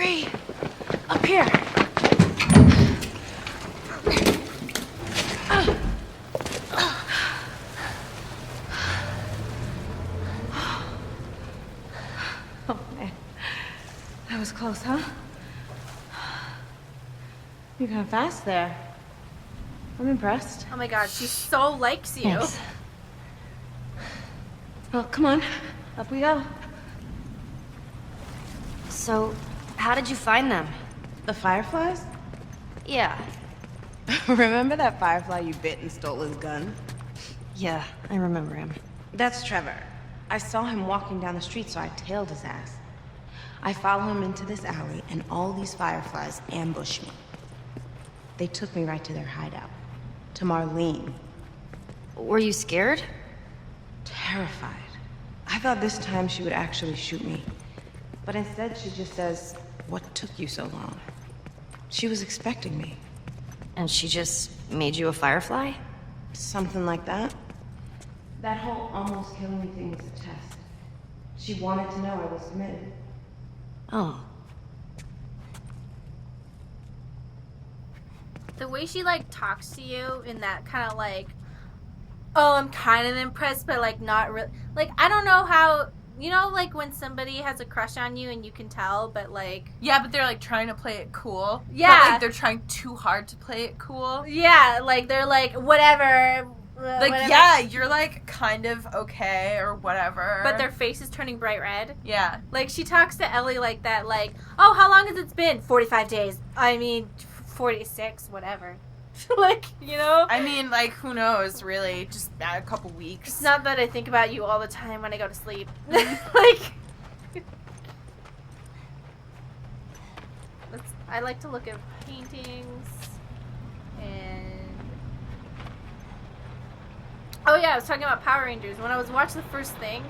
Hurry! Up here! Oh, man. That was close, huh? You're kind of fast there. I'm impressed. Oh my god, she so likes you. Thanks. Well, come on. Up we go. So, how did you find them? The fireflies? Yeah. Remember that firefly you bit and stole his gun? Yeah, I remember him. That's Trevor. I saw him walking down the street, so I tailed his ass. I follow him into this alley, and all these fireflies ambush me. They took me right to their hideout. To Marlene. Were you scared? Terrified. I thought this time she would actually shoot me. But instead she just says, "What took you so long?" She was expecting me. And she just made you a firefly? Something like that. That whole almost killing me thing was a test. She wanted to know I was committed. Oh. The way she, like, talks to you in that kind of, like, oh, I'm kind of impressed, but, like, not really. Like, I don't know how, you know, like, when somebody has a crush on you and you can tell, but, like... Yeah, but they're, like, trying to play it cool. Yeah. But, like, they're trying too hard to play it cool. Yeah, like, they're like, whatever. Like, whatever. yeah, you're, like, kind of okay or whatever. But their face is turning bright red. Yeah. Like, she talks to Ellie like that, like, oh, how long has it been? 45 days. I mean, 46, whatever. Like, you know? I mean, like, who knows, really? Just a couple weeks. It's not that I think about you all the time when I go to sleep. Like, I like to look at paintings and... Oh yeah, I was talking about Power Rangers. When I was watching the first thing,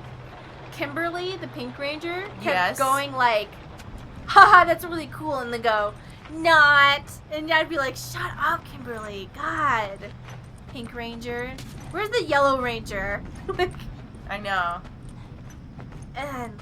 Kimberly, the Pink Ranger, kept going like, haha, that's really cool, and then go, not. And I'd be like, shut up, Kimberly. God. Pink Ranger. Where's the Yellow Ranger? Like, I know. and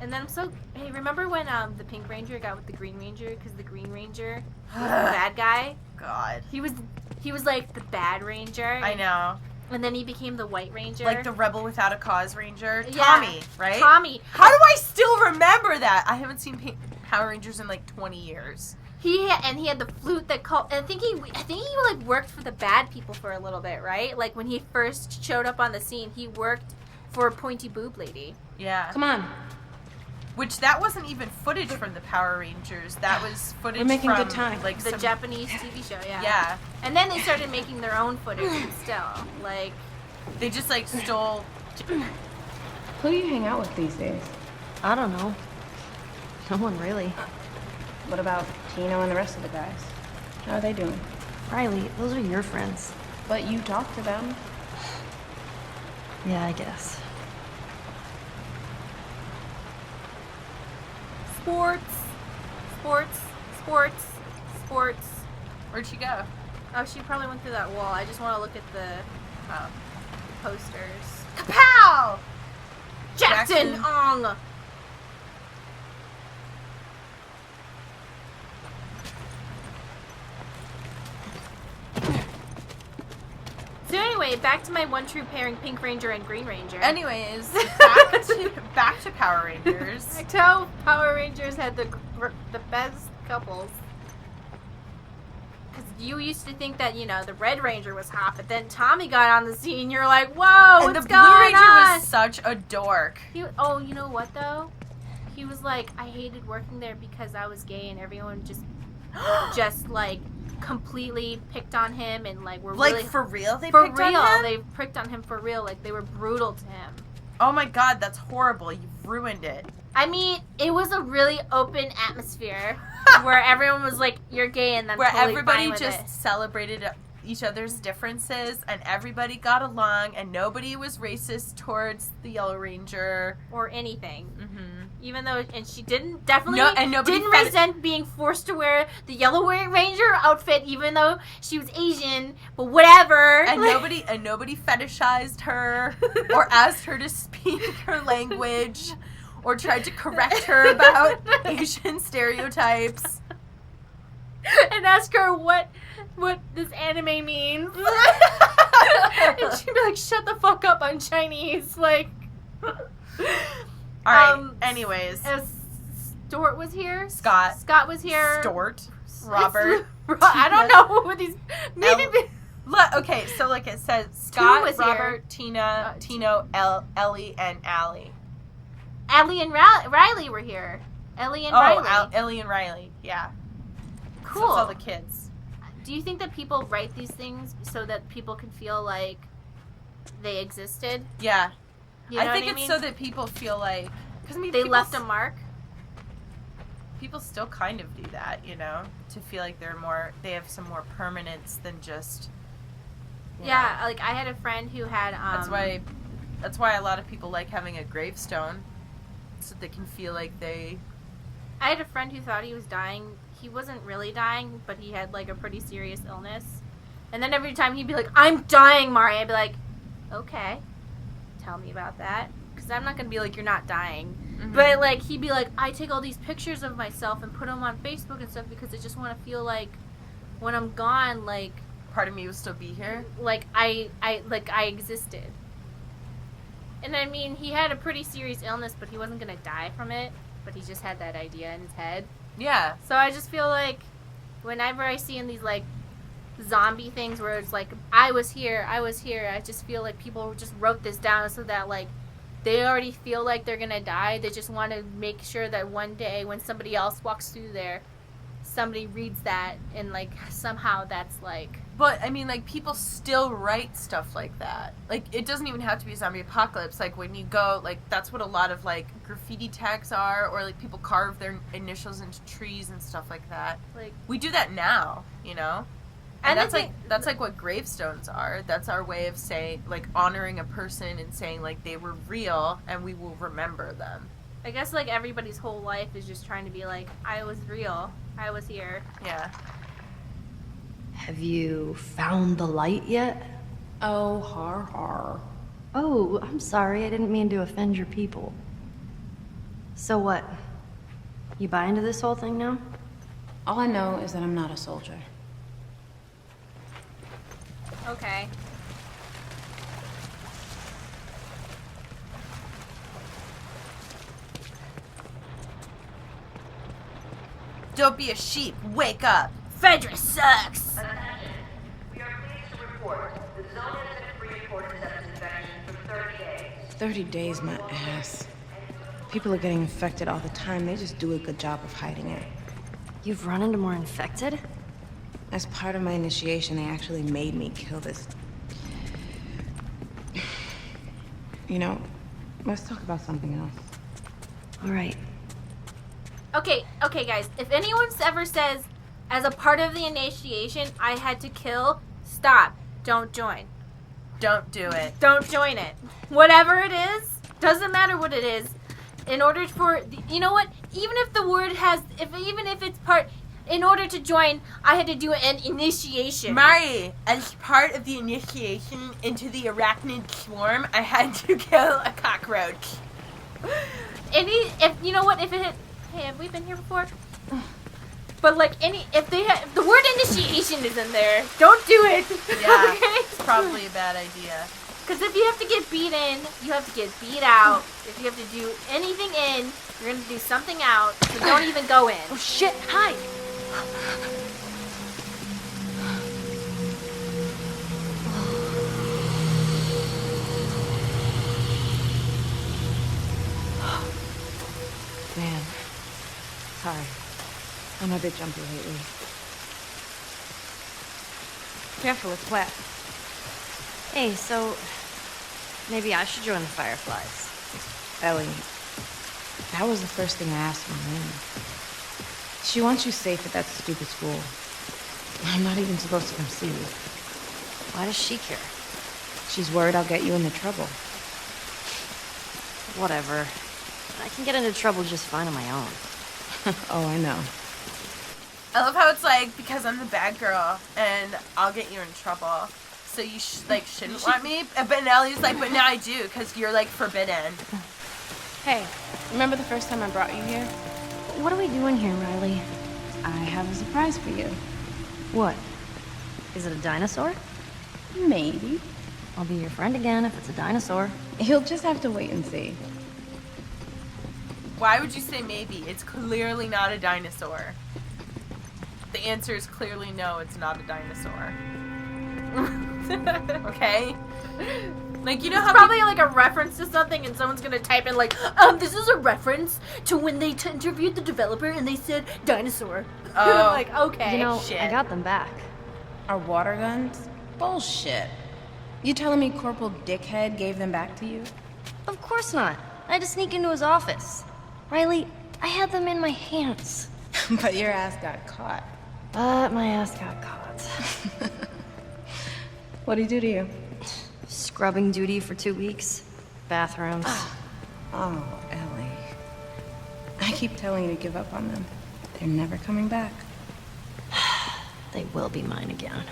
then I'm so... Hey, remember when the Pink Ranger got with the Green Ranger? Because the Green Ranger was the bad guy? God. He was like the bad Ranger. I know. And then he became the White Ranger. Like the Rebel Without a Cause Ranger. Yeah. Tommy, right? Tommy. How do I still remember that? I haven't seen Power Rangers in like 20 years. He had the flute that called. I think he like worked for the bad people for a little bit, right? Like when he first showed up on the scene, he worked for a pointy boob lady. Yeah. Come on. Which that wasn't even footage from the Power Rangers. That was footage We're making from good time. like The some Japanese TV show, yeah. Yeah. And then they started making their own footage and still. Like, They just like stole. Who do you hang out with these days? I don't know. No one really. What about Tino and the rest of the guys? How are they doing? Riley, those are your friends. But you talk to them. Yeah, I guess. Sports. Where'd she go? Oh, she probably went through that wall. I just want to look at the posters. Kapow! Jackson Ong! So anyway, back to my one true pairing, Pink Ranger and Green Ranger. Anyways, back to Power Rangers. I tell Power Rangers had the best couples. Because you used to think that, you know, the Red Ranger was hot, but then Tommy got on the scene, you're like, whoa, And what's the Blue going Ranger on? was such a dork. You know what, though? He was like, I hated working there because I was gay and everyone just like, completely picked on him and, like, were Like, really... for real they For picked real, on him? they pricked on him for real. Like, they were brutal to him. Oh my god, that's horrible. You've ruined it. I mean, it was a really open atmosphere where everyone was like, "You're gay," and then Where totally everybody fine with just it. celebrated each other's differences and everybody got along and nobody was racist towards the Yellow Ranger or anything. Mm-hmm. Even though, and she definitely nobody didn't resent being forced to wear the Yellow Ranger outfit, even though she was Asian. But whatever. And nobody fetishized her or asked her to speak her language or tried to correct her about Asian stereotypes. And ask her what this anime means. And she'd be like, shut the fuck up, I'm Chinese. Like, alright, anyways. Stort was here. Scott was here. Stort. Robert. I don't know who these. Maybe. Look, okay, so like it says Scott, was Robert, here. Tina, Tino, Ellie, and Allie. Ellie and Riley were here. Ellie and Riley. Ellie and Riley, yeah. Cool. So it's all the kids. Do you think that people write these things so that people can feel like they existed? Yeah. You know I think what it's mean? so that people feel like... Because I mean, they left a mark. People still kind of do that, you know? To feel like they have some more permanence than just... Yeah, like I had a friend who had... That's why a lot of people like having a gravestone. So they can feel like they... I had a friend who thought he was dying. He wasn't really dying, but he had like a pretty serious illness. And then every time he'd be like, I'm dying, Mari. I'd be like, okay, tell me about that. Because I'm not going to be like, you're not dying. Mm-hmm. But like, he'd be like, I take all these pictures of myself and put them on Facebook and stuff because I just want to feel like when I'm gone, like... Part of me will still be here? Like, I existed. And I mean, he had a pretty serious illness, but he wasn't going to die from it. But he just had that idea in his head. Yeah. So I just feel like whenever I see in these, like, zombie things where it's like, I was here, I just feel like people just wrote this down so that, like, they already feel like they're going to die. They just want to make sure that one day when somebody else walks through there, somebody reads that and, like, somehow that's, like... But, I mean, like, people still write stuff like that. Like, it doesn't even have to be a zombie apocalypse. Like, when you go, like, that's what a lot of, like, graffiti tags are. Or, like, people carve their initials into trees and stuff like that. Like, we do that now, you know? And that's like what gravestones are. That's our way of saying, like, honoring a person and saying, like, they were real and we will remember them. I guess, like, everybody's whole life is just trying to be like, I was real. I was here. Yeah. Have you found the light yet? Oh, har har. Oh, I'm sorry. I didn't mean to offend your people. So what? You buy into this whole thing now? All I know is that I'm not a soldier. Okay. Don't be a sheep. Wake up. Fedra sucks! We are pleased to report the zone has been free for sepsis infection for 30 days. 30 days, my ass. People are getting infected all the time. They just do a good job of hiding it. You've run into more infected? As part of my initiation, they actually made me kill this... You know, let's talk about something else. All right. Okay, guys. If anyone ever says, as a part of the initiation, I had to kill, stop. Don't join. Don't do it. Don't join it. Whatever it is, doesn't matter what it is. In order for, you know what? Even if the word has, even if it's part, in order to join, I had to do an initiation. Mari, as part of the initiation into the arachnid swarm, I had to kill a cockroach. If you know what, if it had, hey, have we been here before? But like if the word initiation is in there, don't do it. Yeah, okay? it's probably a bad idea. Because if you have to get beat in, you have to get beat out. If you have to do anything in, you're gonna do something out. So don't even go in. Oh shit! Hi. Man, sorry. I'm a bit jumpy lately. Careful, it's wet. Hey, so maybe I should join the Fireflies. Ellie, that was the first thing I asked Marlene. She wants you safe at that stupid school. I'm not even supposed to come see you. Why does she care? She's worried I'll get you into trouble. Whatever. I can get into trouble just fine on my own. Oh, I know. I love how it's like, because I'm the bad girl and I'll get you in trouble. So you shouldn't want me. But Nellie's like, but now I do because you're like forbidden. Hey, remember the first time I brought you here? What are we doing here, Riley? I have a surprise for you. What? Is it a dinosaur? Maybe. I'll be your friend again if it's a dinosaur. You'll just have to wait and see. Why would you say maybe? It's clearly not a dinosaur. The answer is clearly no, it's not a dinosaur. Okay? Like, you know It's how probably like a reference to something, and someone's gonna type in like, this is a reference to when they interviewed the developer and they said dinosaur. Oh. I'm like, okay. You know, shit. I got them back. Our water guns? Bullshit. You telling me Corporal Dickhead gave them back to you? Of course not. I had to sneak into his office. Riley, I had them in my hands. But your ass got caught. But my ass got caught. What'd he do to you? Scrubbing duty for 2 weeks. Bathrooms. Oh, Ellie. I keep telling you to give up on them. They're never coming back. They will be mine again.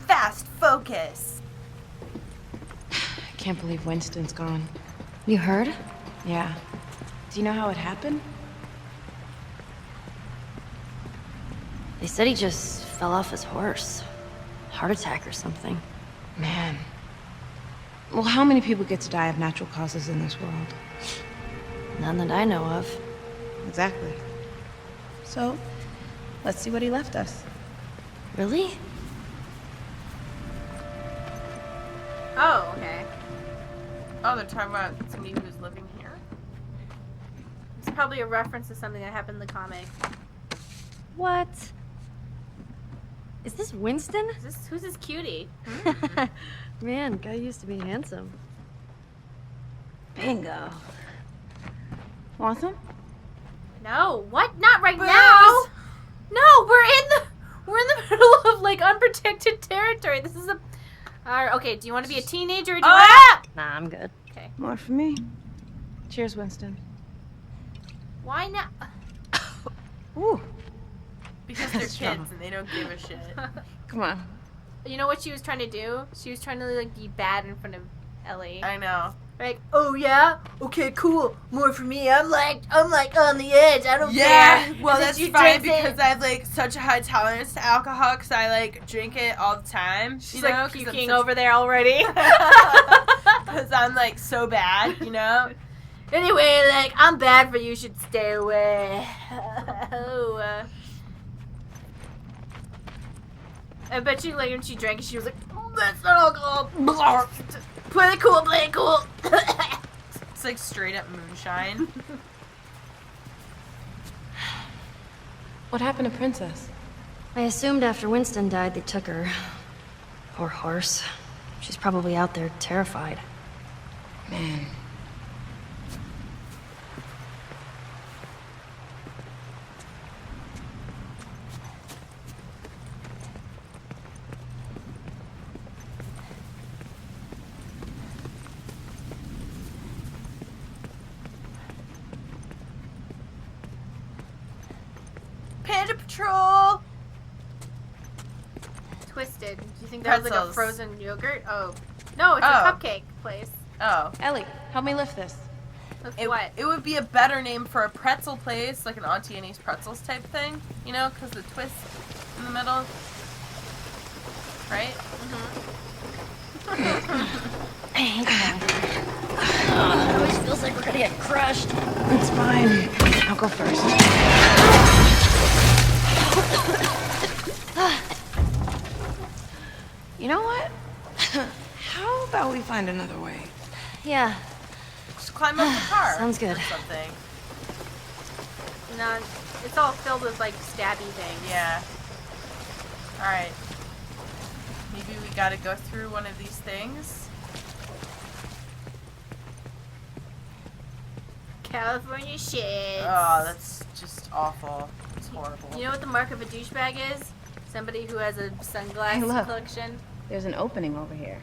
fast focus. I can't believe Winston's gone. You heard? Yeah. Do you know how it happened? They said he just fell off his horse. Heart attack or something. Man. Well, how many people get to die of natural causes in this world? None that I know of. Exactly. So, let's see what he left us. Really? Oh, okay. Oh, they're talking about somebody who's living here? It's probably a reference to something that happened in the comic. What? Is this Winston? Who's this cutie? Man, guy used to be handsome. Bingo. Want some? No, what? Not right Booze. now. No, we're in the middle of like unprotected territory. This is a. Okay, do you want to be a teenager? Or do you want... Nah, I'm good. Okay. More for me. Cheers, Winston. Why not? Ooh. Because they're kids Strong. and they don't give a shit. Come on. You know what she was trying to do? She was trying to like be bad in front of Ellie. I know. Like, oh yeah, okay, cool. More for me. I'm like on the edge. I don't Yeah, care. well And then that's she fine drinks it. because I have like such a high tolerance to alcohol because I like drink it all the time. She's like puking over there already. Because I'm like so bad, you know? Anyway, like, I'm bad for you. You should stay away. Oh, I bet you, like, when she drank it, she was like, oh, that's not alcohol. Play it cool, play it cool. It's like straight up moonshine. What happened to Princess? I assumed after Winston died, they took her. Poor horse. She's probably out there terrified. Man. Panda Patrol! Twisted. Do you think that was like a Pretzels. frozen yogurt? Oh. No, it's Oh. a cupcake place. Oh. Ellie, help me lift this. That's It, what? it would be a better name for a pretzel place, like an Auntie Annie's Pretzels type thing, you know, because the twist in the middle. Right? I hate that. It always feels like we're gonna get crushed. It's fine. I'll go first. You know what? How about we find another way? Yeah, Just climb up the car. Sounds good. Or something. No, it's all filled with like stabby things. Yeah. Alright. Maybe we gotta go through one of these things. California shit. Oh, that's just awful. It's horrible. You know what the mark of a douchebag is? Somebody who has a sunglass Hey, look. collection. There's an opening over here.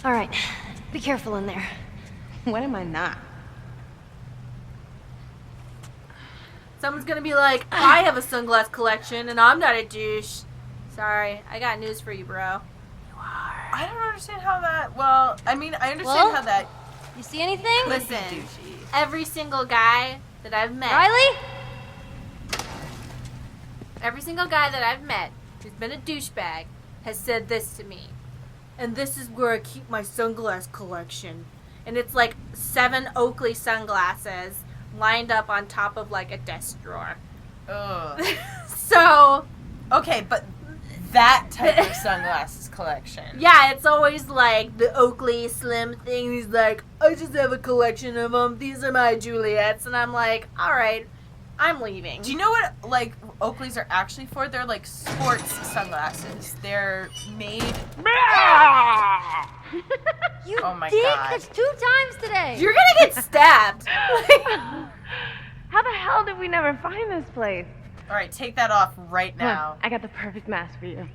all right. Be careful in there. When am I not? Someone's gonna be like, I have a sunglass collection and I'm not a douche. Sorry, I got news for you, bro. You are. I don't understand how that. Well, I mean, I understand how that. You see anything? Listen, douchey. every single guy that I've met, Riley? every single guy that I've met who's been a douchebag has said this to me. And this is where I keep my sunglass collection. And it's like 7 Oakley sunglasses lined up on top of like a desk drawer. Ugh. So, Okay, but that type of sunglasses collection. yeah, it's always like the Oakley slim thing. He's like, I just have a collection of them. These are my Juliets. And I'm like, all right, I'm leaving. Do you know what like Oakleys are actually for? They're like sports sunglasses. They're made. You Oh my dick, God. that's 2 times today. You're gonna get stabbed. How the hell did we never find this place? All right, take that off right now. Look, I got the perfect mask for you.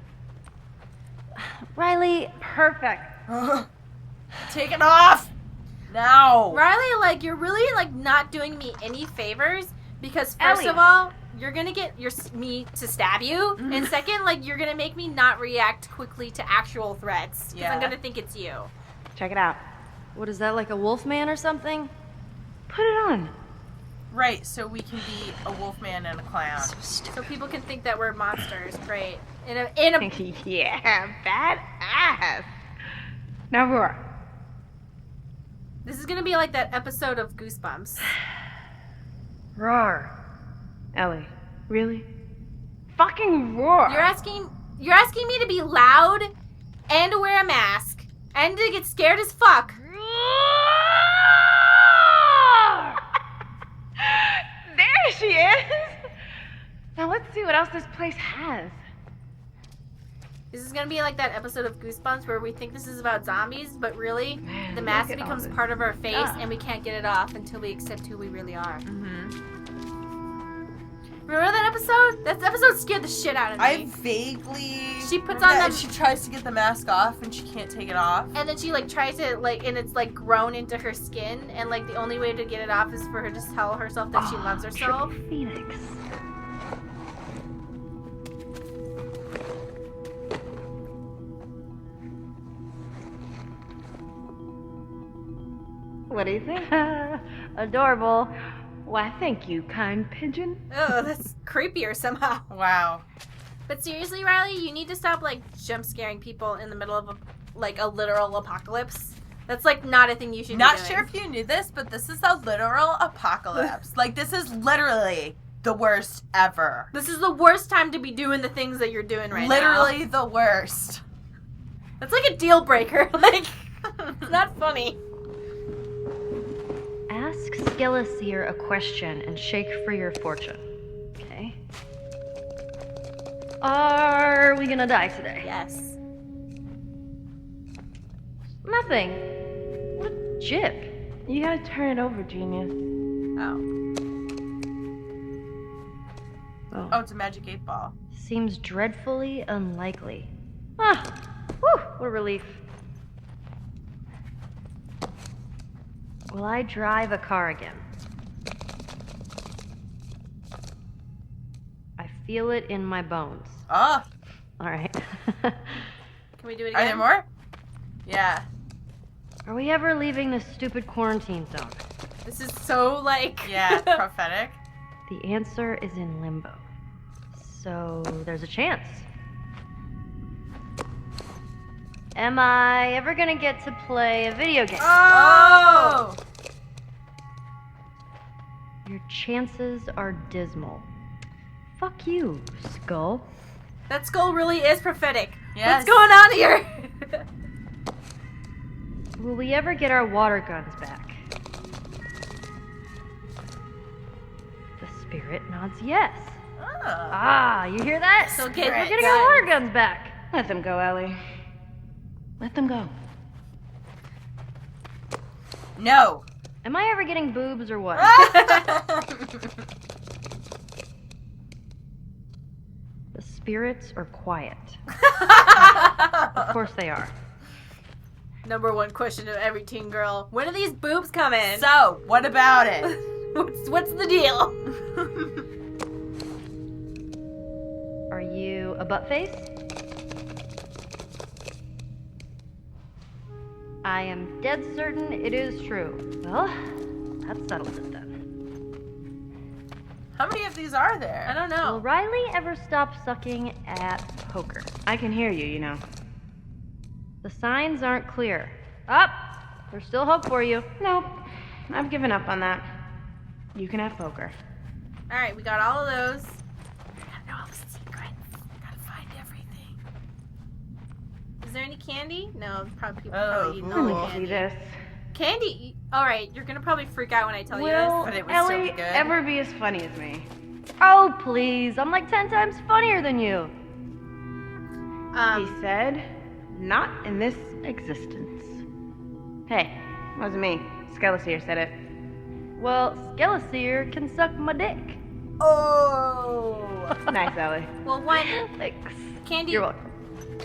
Riley, Perfect. Take it off now. Riley, like, you're really, like, not doing me any favors because, first Ellie. of all, you're gonna get me to stab you, and second, like, you're gonna make me not react quickly to actual threats because I'm Yeah. gonna think it's you. Check it out. what is that, like a wolf man or something? Put it on. Right, so we can be a wolfman and a clown. So people can think that we're monsters. Great. In a Yeah, badass. Now roar. This is gonna be like that episode of Goosebumps. Roar. Ellie, really? Fucking roar. You're asking me to be loud and to wear a mask and to get scared as fuck. There she is. Now let's see what else this place has. This is gonna be like that episode of Goosebumps where we think this is about zombies, but really, Man, the mask look at all becomes this part of our face stuff. and we can't get it off until we accept who we really are. Mm-hmm. Remember that episode? That episode scared the shit out of me. I vaguely. She puts remember on that, them- and she tries to get the mask off, and she can't take it off. And then she like tries to like, and it's like grown into her skin, and like the only way to get it off is for her to tell herself that she loves herself. Phoenix. What do you think? Adorable. Why, thank you, kind pigeon. Oh, that's creepier somehow. Wow. But seriously, Riley, you need to stop like jump scaring people in the middle of a literal apocalypse. That's like not a thing you should Not be doing. sure if you knew this, but this is a literal apocalypse. Like, this is literally the worst ever. This is the worst time to be doing the things that you're doing right now. Literally the worst. That's like a deal breaker. Like, it's not funny. Ask Skeleseer a question and shake for your fortune. Okay. Are we gonna die today? Yes. Nothing. What a jip. You gotta turn it over, genius. Oh. Oh, it's a magic 8 ball. Seems dreadfully unlikely. Ah, whew, what a relief. Will I drive a car again? I feel it in my bones. Oh, All right. Can we do it are again? there more? Yeah. Are we ever leaving this stupid quarantine zone? This is so like. Yeah, prophetic. The answer is in limbo. So there's a chance. Am I ever gonna get to play a video game? Oh! Your chances are dismal. Fuck you, Skull. That skull really is prophetic. Yes. What's going on here? Will we ever get our water guns back? The spirit nods yes. Oh. Ah, you hear that? So We're get getting our water guns back. Let them go, Ellie. Let them go. No. Am I ever getting boobs or what? The spirits are quiet. Of course they are. Number one question of every teen girl: when are these boobs coming? So, what about it? What's the deal? Are you a butt face? I am dead certain it is true. Well, that settles it then. How many of these are there? I don't Will know. Riley ever stop sucking at poker? I can hear you, you know. The signs aren't clear. Up! There's still hope for you. Nope. I've given up on that. You can have poker. Alright, we got all of those. I gotta know all the secrets. Gotta find everything. Is there any candy? No, probably people probably eating all the Let me see candy. this. Candy? Alright, you're gonna probably freak out when I tell you Will But it would still be Ellie good. ever be as funny as me? Oh, please. I'm like 10 times funnier than you. this. He said, not in this existence. Hey, wasn't me. Skeleseer said it. Well, Skeleseer can suck my dick. Oh! Nice, Ellie. Well, one, Thanks. candy. You're welcome.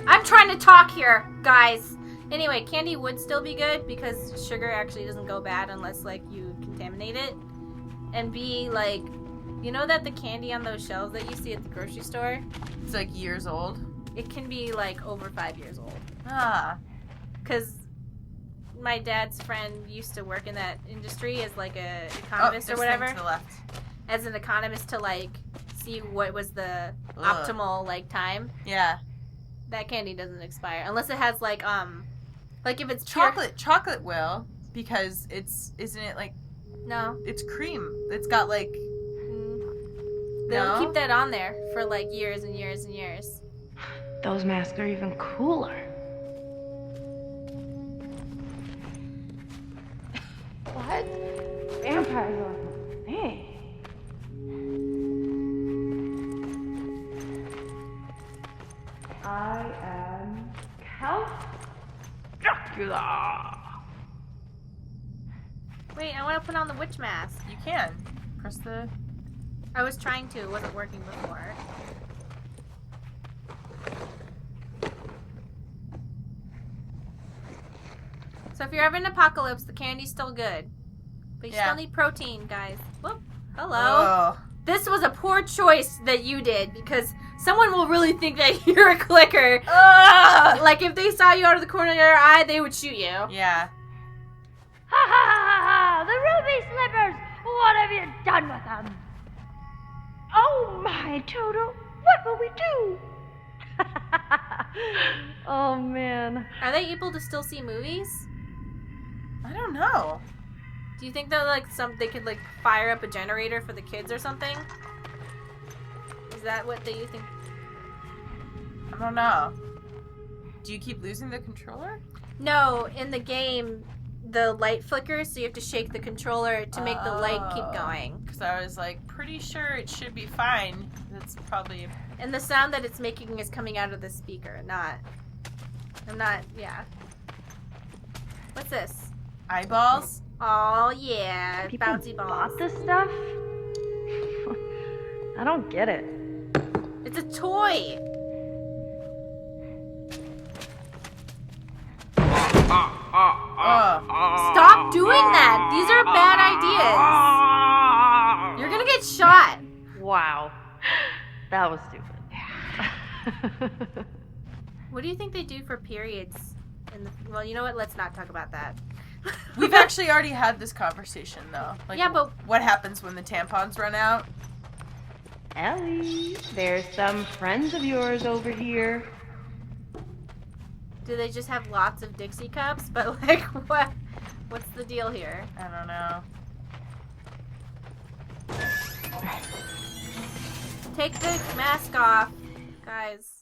I'm trying to talk here, guys. Anyway, candy would still be good because sugar actually doesn't go bad unless, like, you contaminate it. And B, like, you know that the candy on those shelves that you see at the grocery store, It's like years old. it can be, like, over 5 years old. Ah. Because my dad's friend used to work in that industry as, like, a Oh, economist or there's thing whatever. to the left. As an economist to, like, see what was the optimal, like, time. Yeah. That candy doesn't expire. Unless it has, like if it's pure- Chocolate will, because isn't it like, No. it's cream. It's got like, They'll No? keep that on there for like years and years and years. Those masks are even cooler. What? Vampires are like a thing. I am Count Dracula. Wait, I want to put on the witch mask. you can. Press the... I was trying to. It wasn't working before. So if you're ever in apocalypse, the candy's still good. But you Yeah. still need protein, guys. Whoop. Hello. Oh. This was a poor choice that you did because someone will really think that you're a clicker. Like if they saw you out of the corner of their eye, they would shoot you. Yeah. Ha ha ha ha ha! The ruby slippers! What have you done with them? Oh my, Toto, what will we do? Oh man. Are they able to still see movies? I don't know. Do you think that they could like fire up a generator for the kids or something? Is that what you think? I don't know. Do you keep losing the controller? No, in the game, the light flickers, so you have to shake the controller to make the light keep going. Because I was like, pretty sure it should be fine. That's probably... And the sound that it's making is coming out of the speaker, yeah. What's this? Eyeballs? Oh, yeah, People bouncy balls. bought this stuff? I don't get it. It's a toy! Stop doing that! These are bad ideas! You're gonna get shot! Wow. That was stupid. What do you think they do for periods? Well, you know what? Let's not talk about that. We've actually already had this conversation, though. Like, Yeah, but- what happens when the tampons run out? Ellie, there's some friends of yours over here. Do they just have lots of Dixie cups? But like, what? What's the deal here? I don't know. Take the mask off, guys.